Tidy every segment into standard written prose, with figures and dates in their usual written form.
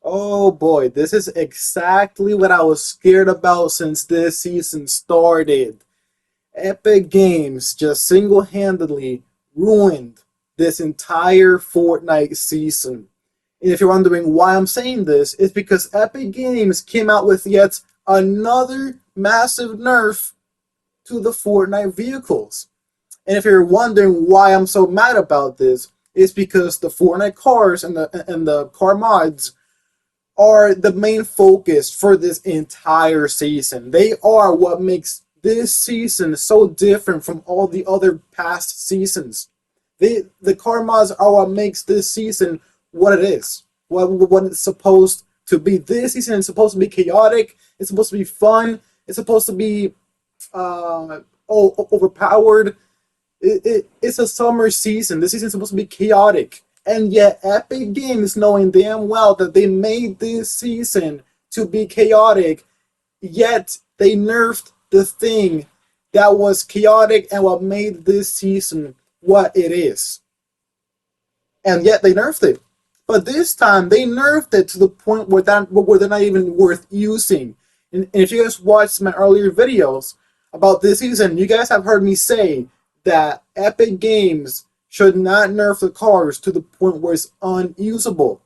Oh boy, this is exactly what I was scared about since this season started. Epic Games just single-handedly ruined this entire Fortnite season. And if you're wondering why I'm saying this, it's because Epic Games came out with yet another massive nerf to the Fortnite vehicles. And if you're wondering why I'm so mad about this, it's because the Fortnite cars and the car mods are the main focus for this entire season. They are what makes this season so different from all the other past seasons. The car mods are what makes this season what it is, what it's supposed to be. This season is supposed to be chaotic. It's supposed to be fun. It's supposed to be overpowered. It's a summer season. This season is supposed to be chaotic. And yet, Epic Games, knowing damn well that they made this season to be chaotic, yet they nerfed the thing that was chaotic and what made this season what it is. And yet they nerfed it. But this time they nerfed it to the point where they're not even worth using. And if you guys watched my earlier videos about this season, you guys have heard me say that Epic Games should not nerf the cars to the point where it's unusable.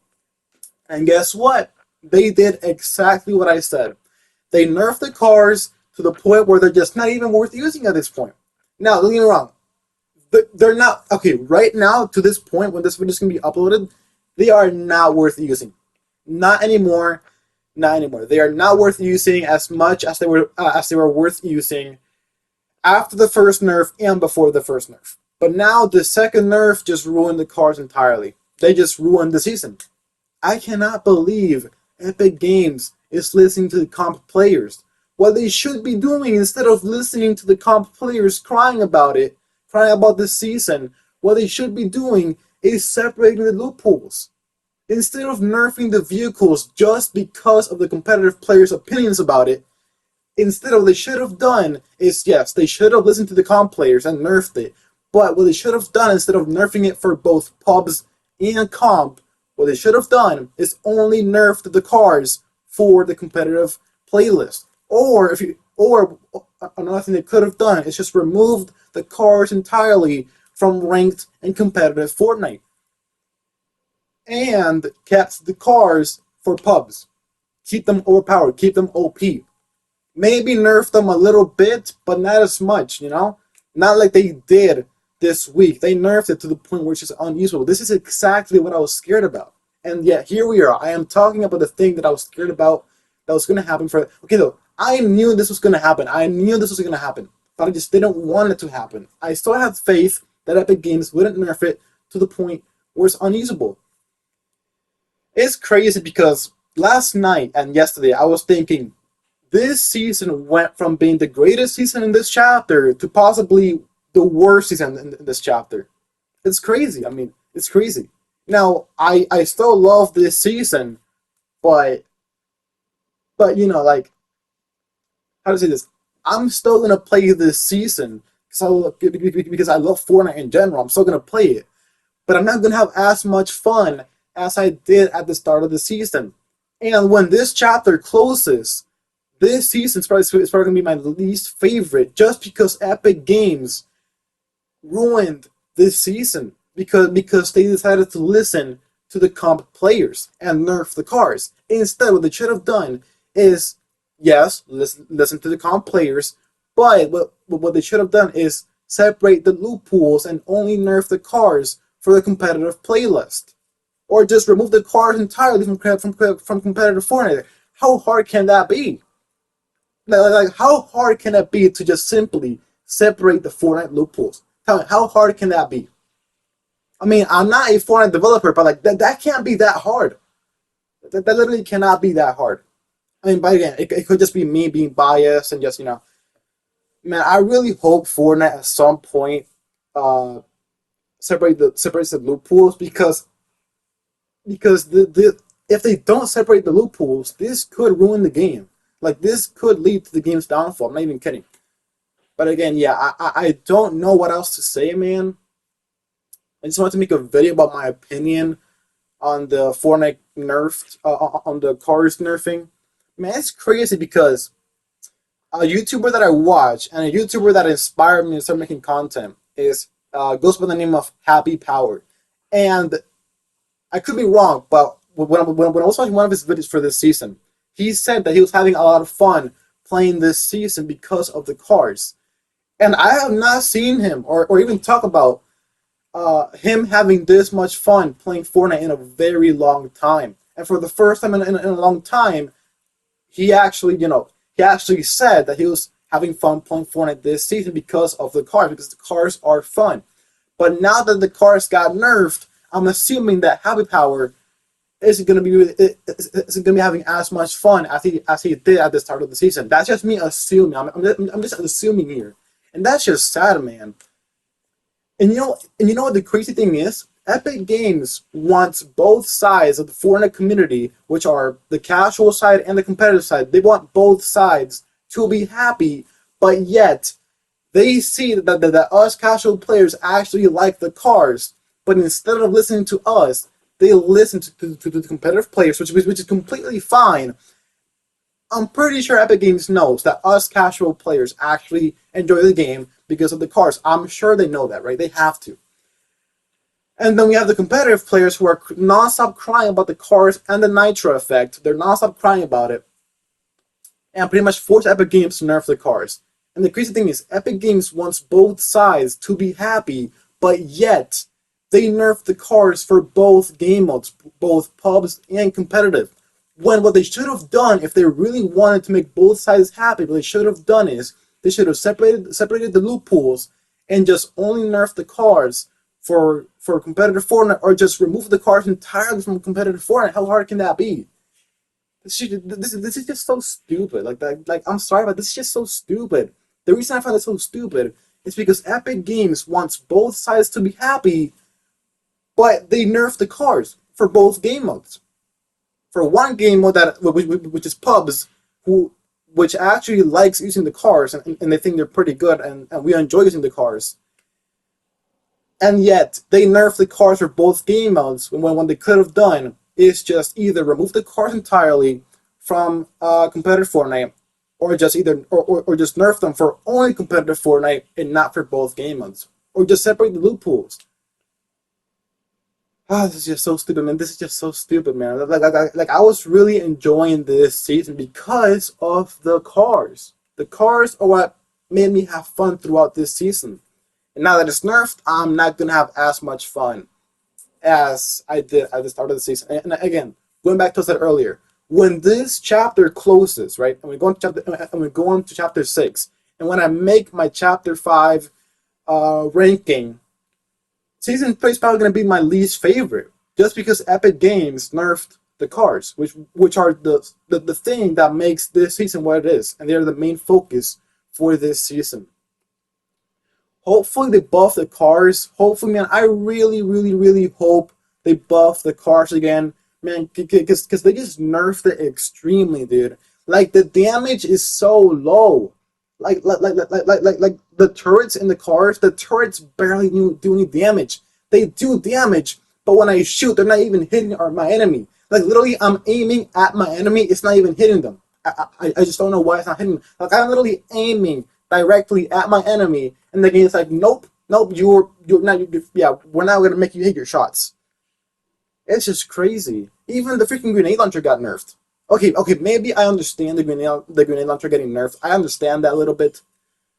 And guess what? They did exactly what I said. They nerfed the cars to the point where they're just not even worth using at this point. Now, don't get me wrong. They're not, okay, right now, to this point, when this video is going to be uploaded, they are not worth using. Not anymore. Not anymore. They are not worth using as much as they were worth using after the first nerf and before the first nerf. But now the second nerf just ruined the cars entirely. They just ruined the season. I cannot believe Epic Games is listening to the comp players. What they should be doing, instead of listening to the comp players crying about it, crying about this season, what they should be doing is separating the loopholes. Instead of nerfing the vehicles just because of the competitive players' opinions about it, instead of what they should have done is, yes, they should have listened to the comp players and nerfed it. But what they should have done, instead of nerfing it for both pubs and comp, what they should have done is only nerfed the cars for the competitive playlist. Or another thing they could have done is just removed the cars entirely from ranked and competitive Fortnite, and kept the cars for pubs. Keep them overpowered, keep them OP. Maybe nerf them a little bit, but not as much, you know? Not like they did this week. They nerfed it to the point where it's just unusable. This is exactly what I was scared about. And yet, here we are. I am talking about the thing that I was scared about that was going to happen for. Okay, though, I knew this was going to happen. I knew this was going to happen. But I just didn't want it to happen. I still had faith that Epic Games wouldn't nerf it to the point where it's unusable. It's crazy because last night and yesterday I was thinking this season went from being the greatest season in this chapter to possibly the worst season in this chapter. It's crazy. I mean, it's crazy. Now, I still love this season, but you know, like, how to say this? I'm still gonna play this season because I love Fortnite in general. I'm still gonna play it, but I'm not gonna have as much fun as I did at the start of the season. And when this chapter closes, this season is probably gonna be my least favorite, just because Epic Games ruined this season because they decided to listen to the comp players and nerf the cars. Instead, what they should have done is, yes, listen to the comp players, but what they should have done is separate the loopholes and only nerf the cars for the competitive playlist, or just remove the cars entirely from competitive Fortnite. How hard can that be? Like, how hard can that be to just simply separate the Fortnite loopholes? Tell me, how hard can that be? I mean, I'm not a Fortnite developer, but like that can't be that hard. That literally cannot be that hard. I mean, but again, it could just be me being biased and just, man, I really hope Fortnite at some point uh separates the loopholes, because the if they don't separate the loopholes, this could ruin the game. Like, this could lead to the game's downfall. I'm not even kidding. But again, yeah, I don't know what else to say, man. I just wanted to make a video about my opinion on the Fortnite nerfed on the cars nerfing. Man, it's crazy because a YouTuber that I watch and a YouTuber that inspired me to start making content is goes by the name of Happy Power, and I could be wrong, but when I was watching one of his videos for this season, he said that he was having a lot of fun playing this season because of the cars. And I have not seen him or even talk about him having this much fun playing Fortnite in a very long time. And for the first time in a long time, he actually, he actually said that he was having fun playing Fortnite this season because of the cars, because the cars are fun. But now that the cars got nerfed, I'm assuming that Happy Power isn't gonna be having as much fun as he did at the start of the season. That's just me assuming. I'm just assuming here, and that's just sad, man. And you know what the crazy thing is? Epic Games wants both sides of the Fortnite community, which are the casual side and the competitive side. They want both sides to be happy, but yet they see that us casual players actually like the cars, but instead of listening to us, they listen to the competitive players, which is completely fine. I'm pretty sure Epic Games knows that us casual players actually enjoy the game because of the cars. I'm sure they know that, right? They have to. And then we have the competitive players who are non-stop crying about the cars and the nitro effect. They're non-stop crying about it and pretty much force Epic Games to nerf the cars. And the crazy thing is, Epic Games wants both sides to be happy, but yet they nerf the cars for both game modes, both pubs and competitive. When what they should have done, if they really wanted to make both sides happy, what they should have done is they should have separated the loot pools and just only nerf the cars for competitive Fortnite, or just remove the cars entirely from competitive Fortnite. How hard can that be? This is just so stupid. Like I'm sorry, but this is just so stupid. The reason I find it so stupid is because Epic Games wants both sides to be happy, but they nerf the cars for both game modes. For one game mode which is pubs, which actually likes using the cars and they think they're pretty good and we enjoy using the cars. And yet they nerf the cars for both game modes when what they could have done is just either remove the cars entirely from competitive Fortnite, or just or just nerf them for only competitive Fortnite and not for both game modes, or just separate the loot pools. Ah, this is just so stupid, man. This is just so stupid, man. Like I was really enjoying this season because of the cars. The cars are what made me have fun throughout this season. And now that it's nerfed, I'm not gonna have as much fun as I did at the start of the season. And again, going back to what I said earlier, when this chapter closes, right, and we go on to chapter 6, and when I make my chapter 5 ranking, season 3 is probably going to be my least favorite, just because Epic Games nerfed the cars, which are the thing that makes this season what it is, and they're the main focus for this season. Hopefully they buff the cars. Hopefully, man, I really, really, really hope they buff the cars again, man, because they just nerfed it extremely, dude. Like the damage is so low. Like the turrets in the cars, the turrets barely do any damage. They do damage, but when I shoot, they're not even hitting my enemy. Like literally, I'm aiming at my enemy, it's not even hitting them. I just don't know why it's not hitting. Like I'm literally aiming directly at my enemy, and the game's like, nope, you're not. Yeah, we're not gonna make you hit your shots. It's just crazy. Even the freaking grenade launcher got nerfed. Okay, maybe I understand the grenade launcher getting nerfed. I understand that a little bit.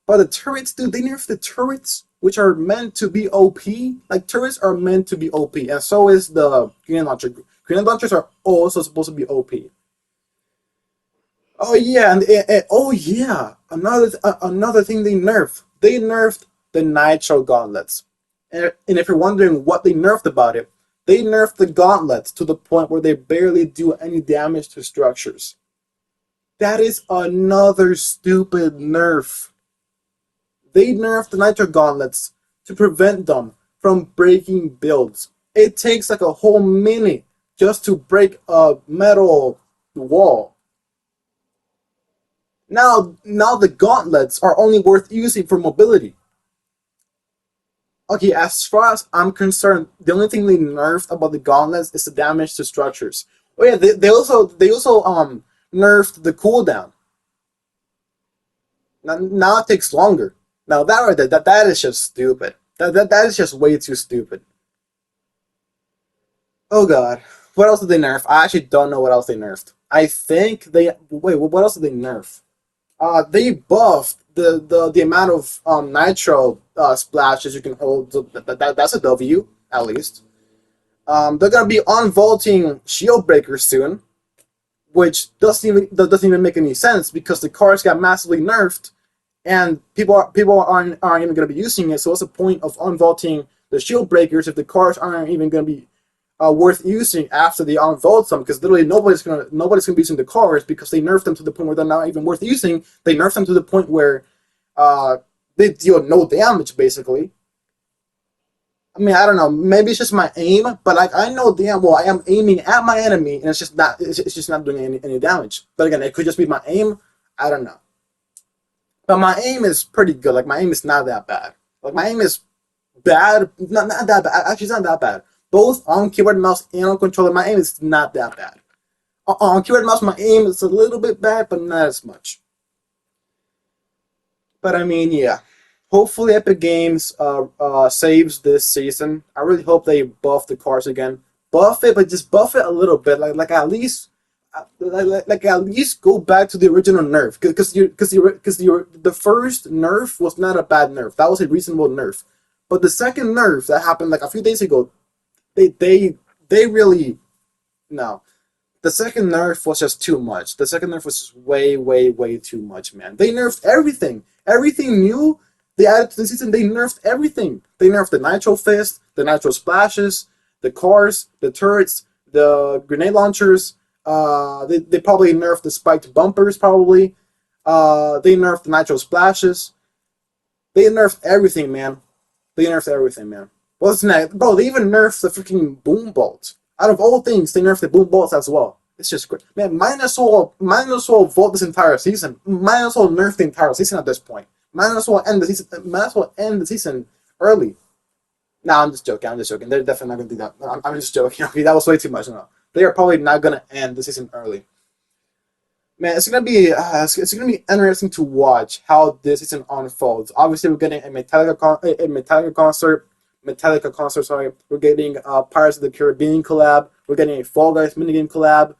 But the turrets, dude, they nerfed the turrets, which are meant to be OP. Like turrets are meant to be OP, and so is the grenade launcher. Grenade launchers are also supposed to be OP. Oh yeah, and oh yeah, another thing they nerfed. They nerfed the nitro gauntlets, and if you're wondering what they nerfed about it, they nerfed the gauntlets to the point where they barely do any damage to structures. That is another stupid nerf. They nerfed the nitro gauntlets to prevent them from breaking builds. It takes like a whole minute just to break a metal wall. Now the gauntlets are only worth using for mobility. Okay, as far as I'm concerned, the only thing they nerfed about the gauntlets is the damage to structures. Oh yeah, they also nerfed the cooldown. Now it takes longer. Now that right there, that is just stupid. That is just way too stupid. Oh god, what else did they nerf? I actually don't know what else they nerfed. I think they wait. What else did they nerf? They buffed the amount of nitro splashes you can hold. So that's a W at least. They're gonna be unvaulting shield breakers soon, which doesn't even make any sense because the cards got massively nerfed, and people aren't even gonna be using it. So what's the point of unvaulting the shield breakers if the cards aren't even gonna be worth using after they unvault them? Because literally nobody's gonna be using the cards because they nerfed them to the point where they're not even worth using. They nerfed them to the point where uh, they deal no damage basically. I mean, I don't know. Maybe it's just my aim, but like I know damn well I am aiming at my enemy, and it's just not doing any damage. But again, it could just be my aim. I don't know. But my aim is pretty good. Like my aim is not that bad. Like my aim is bad, not that bad. Actually, it's not that bad. Both on keyboard, mouse, and on controller, my aim is not that bad. On keyboard, mouse, my aim is a little bit bad, but not as much. But I mean, yeah. Hopefully, Epic Games saves this season. I really hope they buff the cars again. Buff it, but just buff it a little bit. Like at least, like at least go back to the original nerf. Because the first nerf was not a bad nerf. That was a reasonable nerf. But the second nerf that happened like a few days ago, they they they really no. The second nerf was just too much. The second nerf was just way too much, man. They nerfed everything. Everything new they added to the season, they nerfed everything. They nerfed the Nitro Fist, the Nitro Splashes, the cars, the turrets, the grenade launchers. They probably nerfed the spiked bumpers, probably. They nerfed the Nitro Splashes. They nerfed everything, man. They nerfed everything, man. What's next? Bro, they even nerfed the freaking Boom Bolt. Out of all things, they nerfed the Boom Bolts as well. It's just great. Man, might as well vote this entire season. Might as well nerf the entire season at this point. Might as well end the season. Might as well end the season early. Nah, I'm just joking. I'm just joking. They're definitely not gonna do that. I'm just joking. Okay, that was way too much. No, they are probably not gonna end the season early. Man, it's gonna be interesting to watch how this season unfolds. Obviously, we're getting Metallica concert. Sorry, we're getting Pirates of the Caribbean collab. We're getting a Fall Guys minigame collab.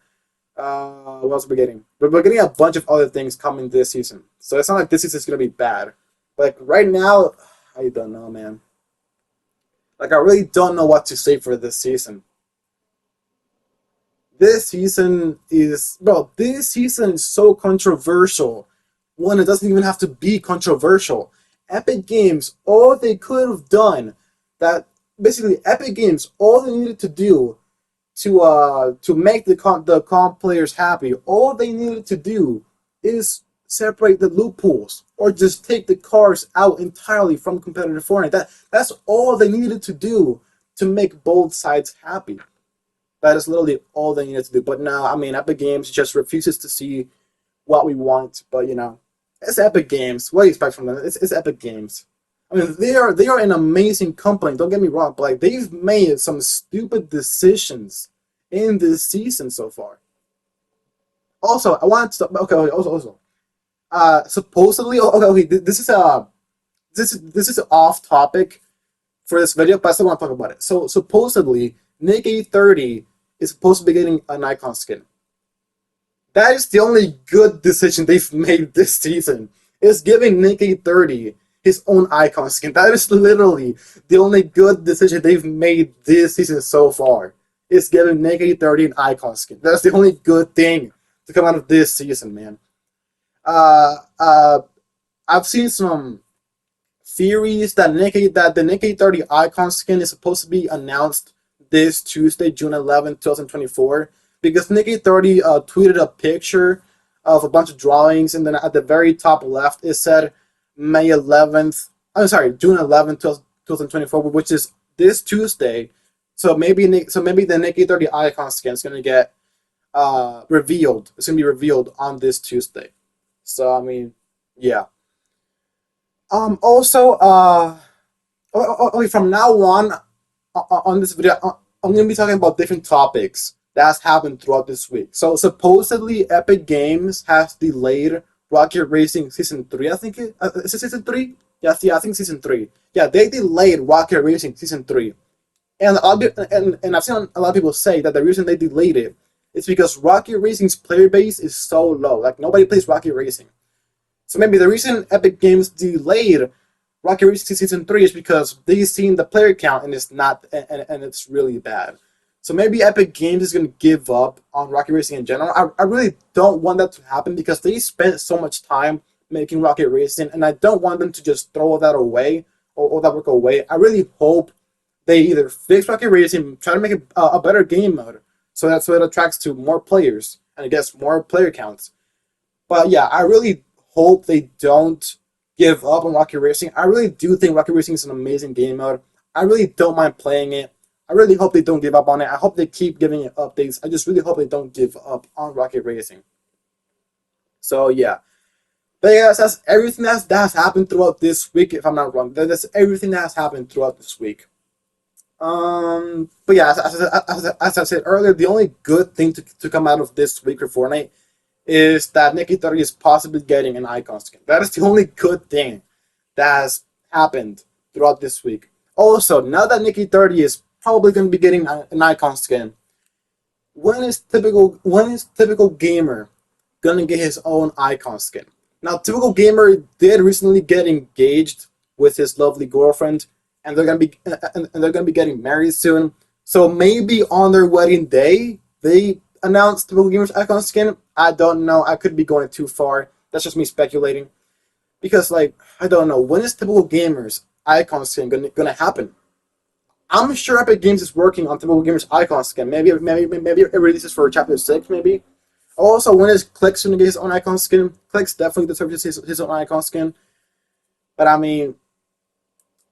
What else are we getting? We're getting a bunch of other things coming this season. So it's not like this season is gonna be bad. Like right now, I don't know, man. Like I really don't know what to say for this season. This season is bro. This season is so controversial. One, it doesn't even have to be controversial. Epic Games, all they could have done, that basically Epic Games, all they needed to do to make the comp players happy, all they needed to do is separate the loopholes or just take the cars out entirely from competitive Fortnite. That's all they needed to do to make both sides happy. That is literally all they needed to do. But now, I mean, Epic Games just refuses to see what we want. But it's Epic Games. What do you expect from them? It's Epic Games. I mean, they are an amazing company. Don't get me wrong, but like they've made some stupid decisions in this season so far. Also, I wanted to okay. Also, supposedly, okay. This is off topic for this video, but I still want to talk about it. So supposedly, Nick 830 is supposed to be getting an icon skin. That is the only good decision they've made this season. Is giving Nick 830 his own icon skin. That is literally the only good decision they've made this season so far. Is giving Nick 830 an icon skin. That's the only good thing to come out of this season, man. Uh, uh, I've seen some theories that the Nick 830 icon skin is supposed to be announced this Tuesday, June 11th, 2024, because Nick 830 tweeted a picture of a bunch of drawings, and then at the very top left it said May 11th. I'm sorry, June 11th, 2024, which is this Tuesday. So maybe the Nick 830 icon skin is gonna get revealed. It's gonna be revealed on this Tuesday. So I mean, yeah. Also, Okay, from now on this video, I'm gonna be talking about different topics that has happened throughout this week. So supposedly, Epic Games has delayed Rocket Racing Season 3. I think is it Season 3? Yes, yeah, I think Season 3. Yeah, they delayed Rocket Racing Season 3. And I've seen a lot of people say that the reason they delayed it is because Rocket Racing's player base is so low. Like, nobody plays Rocket Racing. So maybe the reason Epic Games delayed Rocket Racing Season 3 is because they've seen the player count and it's not, and it's really bad. So maybe Epic Games is going to give up on Rocket Racing in general. I really don't want that to happen because they spent so much time making Rocket Racing, and I don't want them to just throw that away or that work away. I really hope they either fix Rocket Racing, try to make it a better game mode, so that's what it attracts to more players and it gets more player counts. But yeah, I really hope they don't give up on Rocket Racing. I really do think Rocket Racing is an amazing game mode. I really don't mind playing it. I really hope they don't give up on it. I hope they keep giving it updates. I just really hope they don't give up on Rocket Racing. So yeah. But yeah, that's everything that has happened throughout this week, if I'm not wrong. That's everything that has happened throughout this week. But yeah, as I said earlier, the only good thing to come out of this week for Fortnite is that Nicky30 is possibly getting an icon skin. That is the only good thing that has happened throughout this week. Also, now that Nicky30 is probably going to be getting an icon skin, when is typical gamer gonna get his own icon skin? Now, typical gamer did recently get engaged with his lovely girlfriend, and they're gonna be getting married soon. So maybe on their wedding day, they announced typical gamer's icon skin. I don't know. I could be going too far. That's just me speculating. Because, like, I don't know. When is typical gamer's icon skin gonna happen? I'm sure Epic Games is working on typical gamer's icon skin. Maybe it releases for Chapter 6. Maybe. Also, when is Clix gonna get his own icon skin? Clix definitely deserves his own icon skin. But I mean,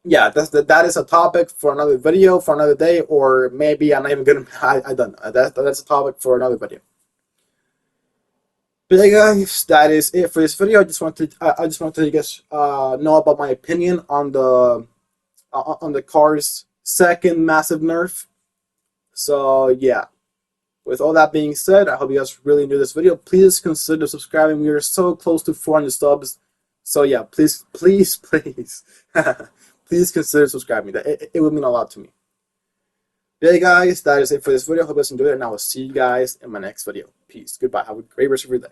yeah, that is a topic for another video, for another day, or maybe I'm not even gonna. I don't know. That's a topic for another video. But yeah, guys, that is it for this video. I just want to let you guys know about my opinion on the car's second massive nerf. So yeah. With all that being said, I hope you guys really enjoyed this video. Please consider subscribing. We are so close to 400 subs. So yeah, please, please, please, please consider subscribing. It would mean a lot to me. Okay, guys, that is it for this video. I hope you guys enjoyed it, and I will see you guys in my next video. Peace. Goodbye. Have a great rest of your day.